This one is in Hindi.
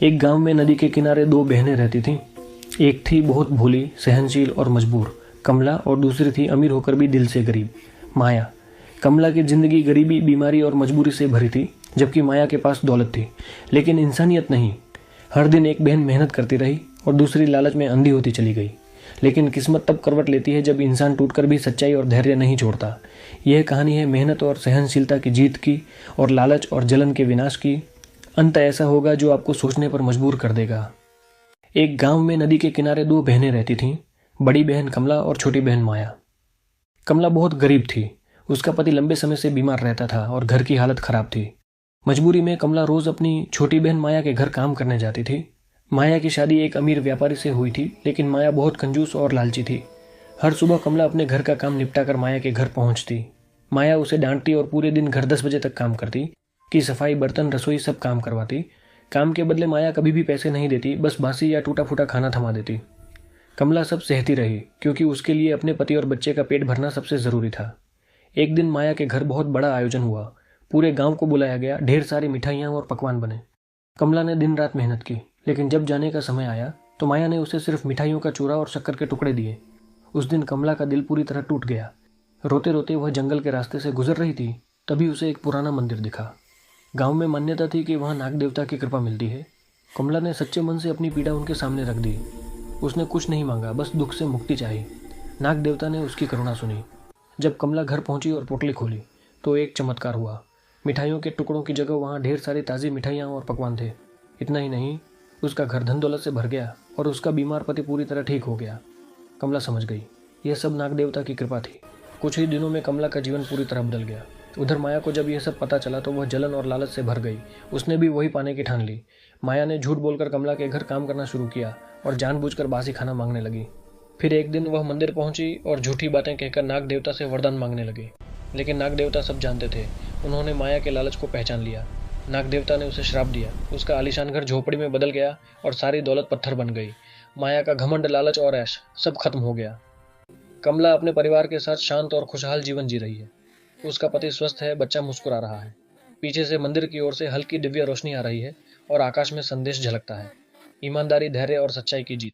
एक गांव में नदी के किनारे दो बहनें रहती थीं। एक थी बहुत भोली, सहनशील और मजबूर, कमला, और दूसरी थी अमीर होकर भी दिल से गरीब, माया। कमला की जिंदगी गरीबी, बीमारी और मजबूरी से भरी थी, जबकि माया के पास दौलत थी, लेकिन इंसानियत नहीं। हर दिन एक बहन मेहनत करती रही और दूसरी लालच में अंधी होती चली गई। लेकिन किस्मत तब करवट लेती है जब इंसान टूटकर भी सच्चाई और धैर्य नहीं छोड़ता। यह कहानी है मेहनत और सहनशीलता की जीत की, और लालच और जलन के विनाश की। अंत ऐसा होगा जो आपको सोचने पर मजबूर कर देगा। एक गांव में नदी के किनारे दो बहनें रहती थीं, बड़ी बहन कमला और छोटी बहन माया। कमला बहुत गरीब थी। उसका पति लंबे समय से बीमार रहता था और घर की हालत खराब थी। मजबूरी में कमला रोज अपनी छोटी बहन माया के घर काम करने जाती थी। माया की शादी एक अमीर व्यापारी से हुई थी, लेकिन माया बहुत कंजूस और लालची थी। हर सुबह कमला अपने घर का काम निपटाकर माया के घर पहुंचती। माया उसे डांटती और पूरे दिन घर 10 बजे तक काम करती, कि सफाई, बर्तन, रसोई सब काम करवाती। काम के बदले माया कभी भी पैसे नहीं देती, बस बासी या टूटा फूटा खाना थमा देती। कमला सब सहती रही, क्योंकि उसके लिए अपने पति और बच्चे का पेट भरना सबसे ज़रूरी था। एक दिन माया के घर बहुत बड़ा आयोजन हुआ। पूरे गांव को बुलाया गया, ढेर सारी मिठाइयाँ और पकवान बने। कमला ने दिन रात मेहनत की, लेकिन जब जाने का समय आया तो माया ने उसे सिर्फ मिठाइयों का चूरा और शक्कर के टुकड़े दिए। उस दिन कमला का दिल पूरी तरह टूट गया। रोते रोते वह जंगल के रास्ते से गुजर रही थी, तभी उसे एक पुराना मंदिर दिखा। गांव में मान्यता थी कि वहाँ नाग देवता की कृपा मिलती है। कमला ने सच्चे मन से अपनी पीड़ा उनके सामने रख दी। उसने कुछ नहीं मांगा, बस दुख से मुक्ति चाही। नाग देवता ने उसकी करुणा सुनी। जब कमला घर पहुंची और पोटली खोली तो एक चमत्कार हुआ। मिठाइयों के टुकड़ों की जगह वहाँ ढेर सारी ताज़ी मिठाइयाँ और पकवान थे। इतना ही नहीं, उसका घर धन दौलत से भर गया और उसका बीमार पति पूरी तरह ठीक हो गया। कमला समझ गई, यह सब नाग देवता की कृपा थी। कुछ ही दिनों में कमला का जीवन पूरी तरह बदल गया। उधर माया को जब यह सब पता चला तो वह जलन और लालच से भर गई। उसने भी वही पाने की ठान ली। माया ने झूठ बोलकर कमला के घर काम करना शुरू किया और जानबूझकर बासी खाना मांगने लगी। फिर एक दिन वह मंदिर पहुंची और झूठी बातें कहकर नाग देवता से वरदान मांगने लगी। लेकिन नाग देवता सब जानते थे। उन्होंने माया के लालच को पहचान लिया। नाग देवता ने उसे श्राप दिया। उसका आलीशान घर झोपड़ी में बदल गया और सारी दौलत पत्थर बन गई। माया का घमंड, लालच और ऐश सब खत्म हो गया। कमला अपने परिवार के साथ शांत और खुशहाल जीवन जी रही है। उसका पति स्वस्थ है, बच्चा मुस्कुरा रहा है। पीछे से मंदिर की ओर से हल्की दिव्य रोशनी आ रही है और आकाश में संदेश झलकता है, ईमानदारी, धैर्य और सच्चाई की जीत।